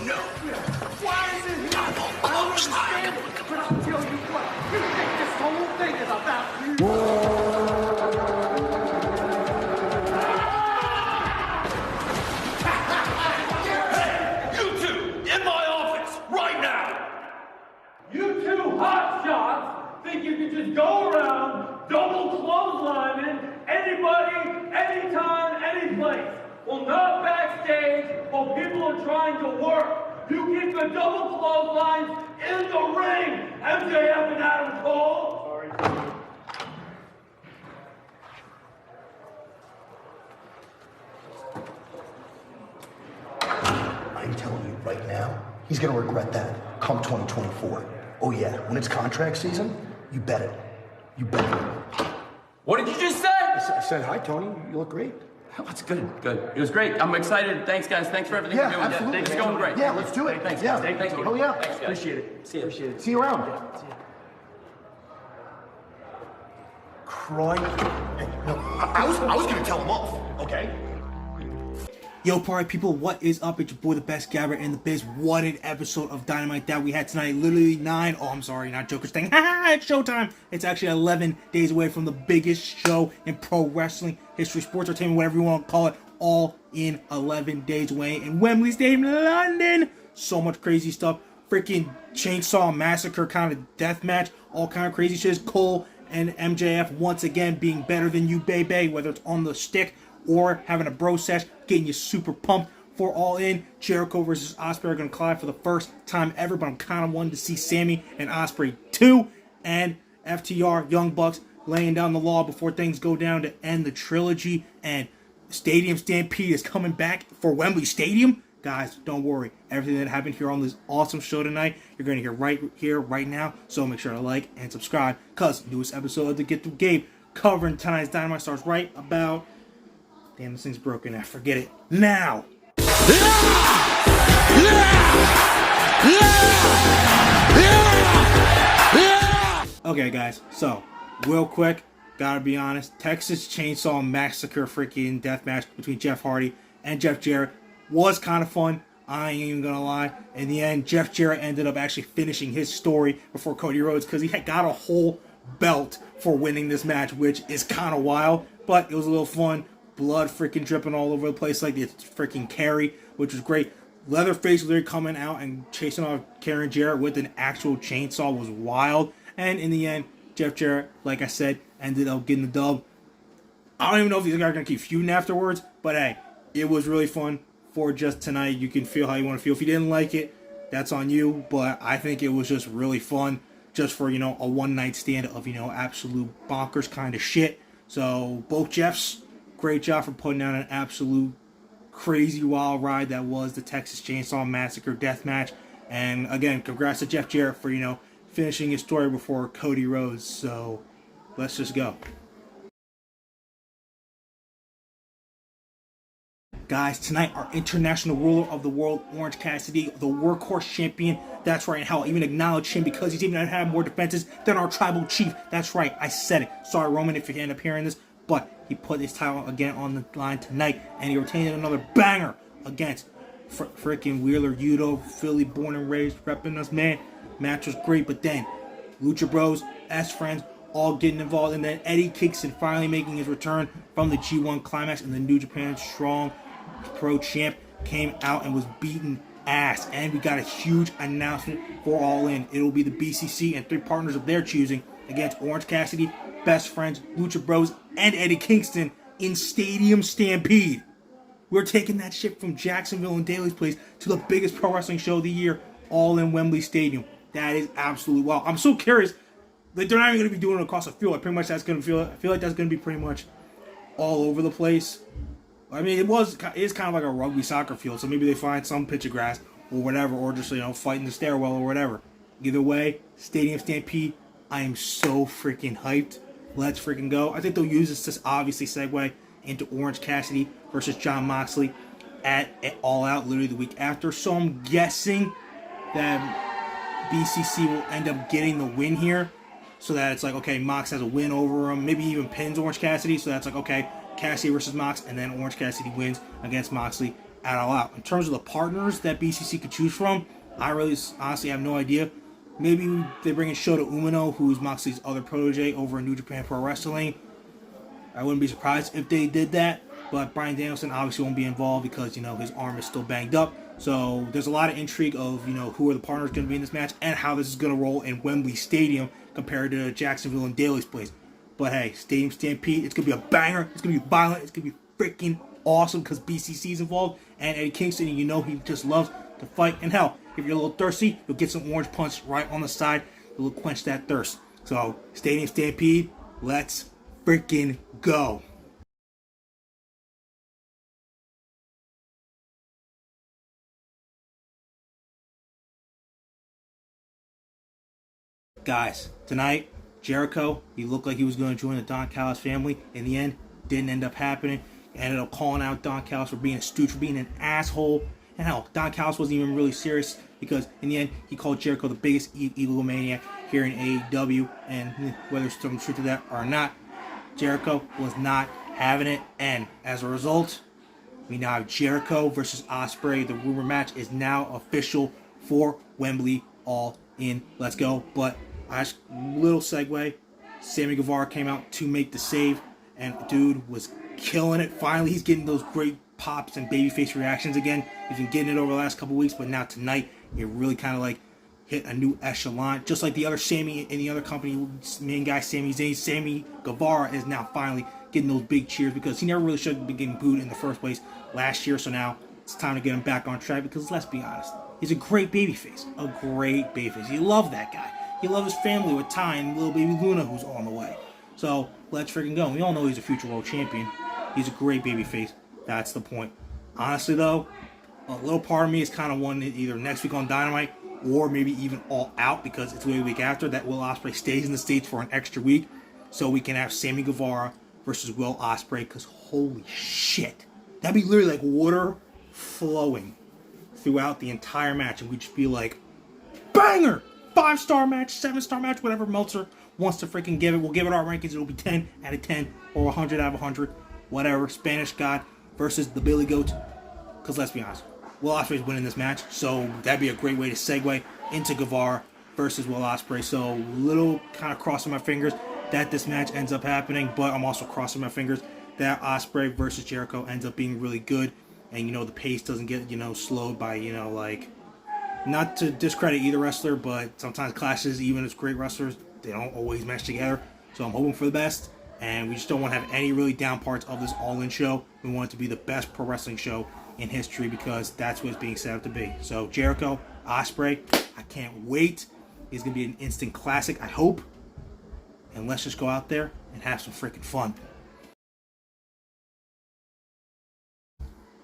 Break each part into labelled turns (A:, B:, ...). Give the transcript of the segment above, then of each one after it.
A: no.
B: Why is it here? I don't understand it, but I'll tell you what. You think this whole thing is about you?
A: You two, in my office, right now.
C: You two hotshots think you can just go around double clotheslining anybody, anytime, any place. Well, not backstage while people are trying to work. You keep the double clotheslines in the ring, MJF and Adam Cole. Sorry.
D: I'm telling you right now, he's gonna regret that come 2024. Oh yeah, when it's contract season, you bet it. You bet it.
E: What did you just say?
D: I said, hi, Tony. You look great.
E: Oh, that's good. It was great. I'm excited. Thanks, guys. Thanks for everything you're doing.
D: Absolutely.
E: Things are going great.
D: Yeah, let's do it.
E: Thanks,
D: yeah.
E: guys. Thank you.
D: Oh, yeah.
E: Thanks, guys.
C: Appreciate it. See you. Appreciate it.
D: See you around.
C: Yeah, see you.
D: Croy. Hey, no, I was gonna tell him off, okay?
F: Yo, party people, what is up? It's your boy, the best gabber in the biz. What an episode of Dynamite that we had tonight. Literally not Joker's thing. It's showtime. It's actually 11 days away from the biggest show in pro wrestling history, sports entertainment, whatever you want to call it, all in 11 days away in Wembley Stadium, London. So much crazy stuff. Freaking Chainsaw Massacre kind of death match. All kind of crazy shit. Cole and MJF once again being better than you, baby, whether it's on the stick or having a bro sesh, getting you super pumped for All In. Jericho versus Ospreay are going to collide for the first time ever, but I'm kind of wanting to see Sammy and Ospreay too. And FTR, Young Bucks, laying down the law before things go down to end the trilogy. And Stadium Stampede is coming back for Wembley Stadium. Guys, don't worry. Everything that happened here on this awesome show tonight, you're going to hear right here, right now. So make sure to like and subscribe, because newest episode of the Get Through Gabe covering tonight's Dynamite starts right about... Damn, this thing's broken. I forget it. Now! Okay, guys. So, real quick, gotta be honest. Texas Chainsaw Massacre freaking death match between Jeff Hardy and Jeff Jarrett was kind of fun. I ain't even gonna lie. In the end, Jeff Jarrett ended up actually finishing his story before Cody Rhodes, because he had got a whole belt for winning this match, which is kind of wild. But it was a little fun. Blood freaking dripping all over the place like it's freaking Carrie, which was great. Leatherface literally coming out and chasing off Karen Jarrett with an actual chainsaw was wild. And in the end, Jeff Jarrett, like I said, ended up getting the dub. I don't even know if these guys are going to keep feuding afterwards, but hey, it was really fun for just tonight. You can feel how you want to feel. If you didn't like it, that's on you, but I think it was just really fun just for, a one-night stand of, absolute bonkers kind of shit. So, both Jeffs, great job for putting out an absolute crazy wild ride that was the Texas Chainsaw Massacre death match. And again, congrats to Jeff Jarrett for, finishing his story before Cody Rhodes. So let's just go. Guys, tonight our international ruler of the world, Orange Cassidy, the workhorse champion. That's right, and hell, even acknowledge him because he's even had more defenses than our tribal chief. That's right, I said it. Sorry, Roman, if you end up hearing this. But he put his title again on the line tonight, and he retained another banger against freaking Wheeler Yuto, Philly born and raised, repping us, man. Match was great, but then Lucha Bros, S-Friends, all getting involved, and then Eddie Kingston finally making his return from the G1 Climax, and the New Japan Strong Pro Champ came out and was beating ass. And we got a huge announcement for All In. It will be the BCC and 3 partners of their choosing against Orange Cassidy, Best Friends, Lucha Bros, and Eddie Kingston in Stadium Stampede. We're taking that shit from Jacksonville and Daly's Place to the biggest pro wrestling show of the year, all in Wembley Stadium. That is absolutely wild. I'm so curious. Like, they're not even going to be doing it across the field. I feel like that's going to be pretty much all over the place. I mean, it is kind of like a rugby soccer field, so maybe they find some pitch of grass or whatever, or just, fight in the stairwell or whatever. Either way, Stadium Stampede, I am so freaking hyped. Let's freaking go. I think they'll use this to obviously segue into Orange Cassidy versus Jon Moxley at All Out literally the week after. So I'm guessing that BCC will end up getting the win here. So that it's like, okay, Mox has a win over him. Maybe even pins Orange Cassidy. So that's like, okay, Cassidy versus Mox. And then Orange Cassidy wins against Moxley at All Out. In terms of the partners that BCC could choose from, I really honestly have no idea. Maybe they bring in Shota Umino, who's Moxley's other protege over in New Japan Pro Wrestling. I wouldn't be surprised if they did that, but Bryan Danielson obviously won't be involved because, his arm is still banged up. So there's a lot of intrigue of, who are the partners going to be in this match and how this is going to roll in Wembley Stadium compared to Jacksonville and Daly's place. But hey, Stadium Stampede, it's going to be a banger. It's going to be violent. It's going to be freaking awesome because BCC is involved. And Eddie Kingston, he just loves to fight. And hell, if you're a little thirsty, you'll get some orange punch right on the side. It'll quench that thirst. So, Stadium Stampede, let's freaking go. Guys, tonight, Jericho, he looked like he was going to join the Don Callis family. In the end, didn't end up happening. Ended up calling out Don Callis for being a stooge, for being an asshole. And hell, Don Callis wasn't even really serious because in the end, he called Jericho the biggest evil maniac here in AEW. And whether there's some truth to that or not, Jericho was not having it. And as a result, we now have Jericho versus Ospreay. The rumor match is now official for Wembley. All in. Let's go. But little segue. Sammy Guevara came out to make the save, and dude was killing it. Finally, he's getting those great pops and babyface reactions again. He's been getting it over the last couple weeks, but now tonight it really kind of hit a new echelon. Just like the other Sammy in the other company, main guy Sami Zayn, Sammy Guevara is now finally getting those big cheers because he never really should have been getting booed in the first place last year. So now it's time to get him back on track because let's be honest, he's a great babyface. A great babyface. You love that guy. You love his family with Ty and little baby Luna who's on the way. So let's freaking go. We all know he's a future world champion. He's a great babyface. That's the point. Honestly though, a little part of me is kind of wanting it either next week on Dynamite or maybe even All Out because it's the week after that Will Ospreay stays in the States for an extra week so we can have Sammy Guevara versus Will Ospreay because holy shit. That'd be literally like water flowing throughout the entire match and we'd just be like, banger! 5-star match, 7-star match, whatever Meltzer wants to freaking give it. We'll give it our rankings. It'll be 10 out of 10 or 100 out of 100. Whatever. Spanish God versus the Billy Goat. Because let's be honest, Will Ospreay's winning this match. So that'd be a great way to segue into Guevara versus Will Ospreay. So little kind of crossing my fingers that this match ends up happening. But I'm also crossing my fingers that Ospreay versus Jericho ends up being really good. And, the pace doesn't get, slowed by, not to discredit either wrestler, but sometimes clashes, even as great wrestlers, they don't always mesh together. So I'm hoping for the best, and we just don't want to have any really down parts of this All-In show. We want it to be the best pro wrestling show in history because that's what it's being set up to be. So Jericho, Ospreay, I can't wait. It's going to be an instant classic, I hope. And let's just go out there and have some freaking fun.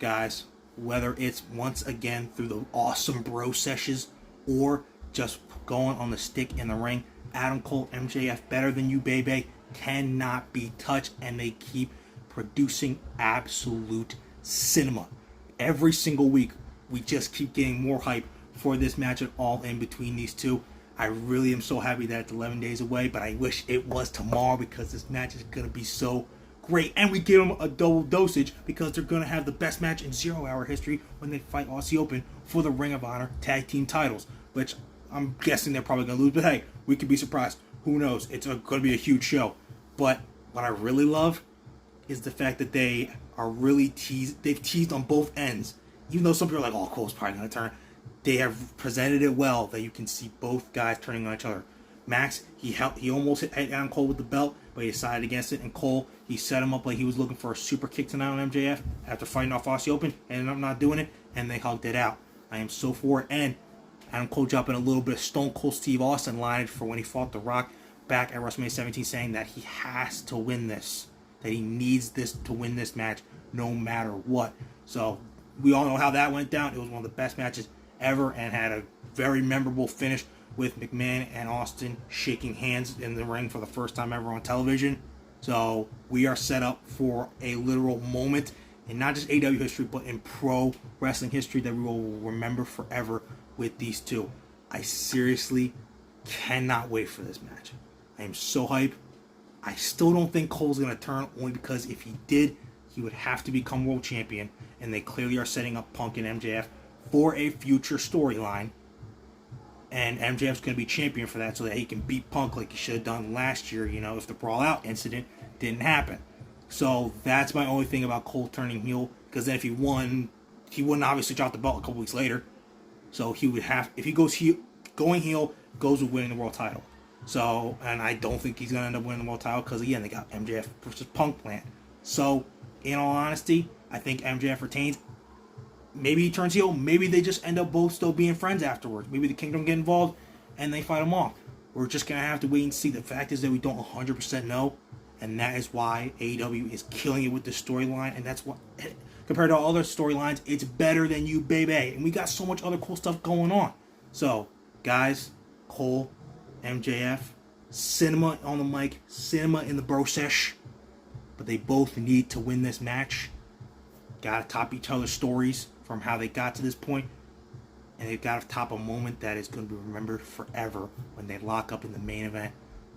F: Guys, whether it's once again through the awesome bro sessions or just going on the stick in the ring, Adam Cole, MJF, better than you, baby, cannot be touched, and they keep producing absolute cinema. Every single week, we just keep getting more hype for this match at All In between these two. I really am so happy that it's 11 days away, but I wish it was tomorrow because this match is going to be so great. And we give them a double dosage because they're going to have the best match in 0 Hour history when they fight Aussie Open for the Ring of Honor Tag Team titles, which I'm guessing they're probably going to lose. But hey, we could be surprised. Who knows? It's going to be a huge show. But what I really love is the fact that they are really they've teased on both ends. Even though some people are like, oh, Cole's probably going to turn. They have presented it well that you can see both guys turning on each other. Max, he almost hit Adam Cole with the belt, but he decided against it. And Cole, he set him up like he was looking for a super kick tonight on MJF after fighting off Aussie Open, ended up not doing it, and they hugged it out. I am so for it. And Adam Cole dropping a little bit of Stone Cold Steve Austin line for when he fought The Rock back at WrestleMania 17, saying that he has to win this, that he needs this to win this match no matter what. So we all know how that went down. It was one of the best matches ever and had a very memorable finish with McMahon and Austin shaking hands in the ring for the first time ever on television. So we are set up for a literal moment in not just AEW history, but in pro wrestling history that we will remember forever with these two. I seriously cannot wait for this match. I am so hyped. I still don't think Cole's going to turn, only because if he did, he would have to become world champion, and they clearly are setting up Punk and MJF for a future storyline. And MJF's going to be champion for that so that he can beat Punk like he should have done last year, you know, if the Brawl Out incident didn't happen. So that's my only thing about Cole turning heel, because then if he won, he wouldn't obviously drop the belt a couple weeks later. So he would have, if he goes heel, going heel goes with winning the world title. So, and I don't think he's going to end up winning the world title because, again, they got MJF versus Punk planned. So, in all honesty, I think MJF retains. Maybe he turns heel. Maybe they just end up both still being friends afterwards. Maybe the Kingdom get involved and they fight him off. We're just going to have to wait and see. The fact is that we don't 100% know. And that is why AEW is killing it with the storyline. And that's what, compared to all other storylines, it's better than you, baby. And we got so much other cool stuff going on. So, guys, Cole, MJF, cinema on the mic, cinema in the bro sesh. But they both need to win this match. Gotta top each other's stories from how they got to this point. And they've got to top a moment that is going to be remembered forever when they lock up in the main event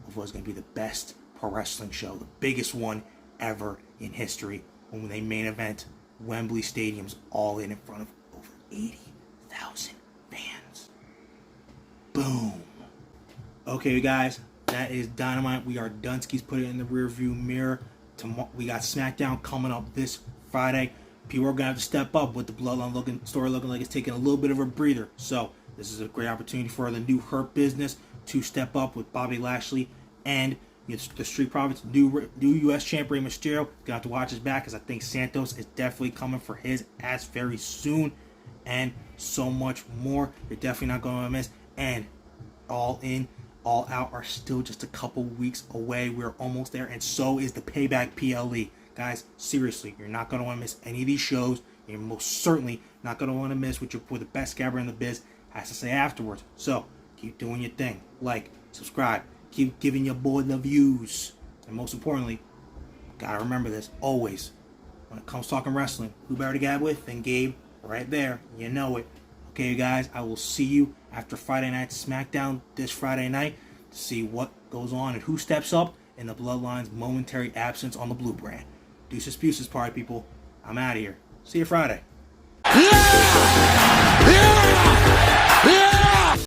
F: of what's going to be the best pro wrestling show, the biggest one ever in history, when they main event Wembley Stadium's all in front of over 80,000 fans. Boom. Okay, guys, that is Dynamite. We are Dunskies. Put it in the rear view mirror. We got SmackDown coming up this Friday. People are going to have to step up with the Bloodline story looking like it's taking a little bit of a breather. So this is a great opportunity for the new Hurt Business to step up with Bobby Lashley and the Street Profits, new U.S. champ Rey Mysterio. Going to have to watch his back because I think Santos is definitely coming for his ass very soon. And so much more. You're definitely not going to miss. And All In, All Out are still just a couple weeks away. We're almost there. And so is the Payback PLE. Guys, seriously, you're not going to want to miss any of these shows. You're most certainly not going to want to miss what the best scabber in the biz has to say afterwards. So, keep doing your thing. Like, subscribe. Keep giving your boy the views. And most importantly, gotta remember this always. When it comes to talking wrestling, who better to gab with than Gabe? Right there. You know it. Okay, you guys, I will see you after Friday Night SmackDown this Friday night to see what goes on and who steps up in the Bloodline's momentary absence on the Blue Brand. Deuces, party people. I'm out of here. See you Friday.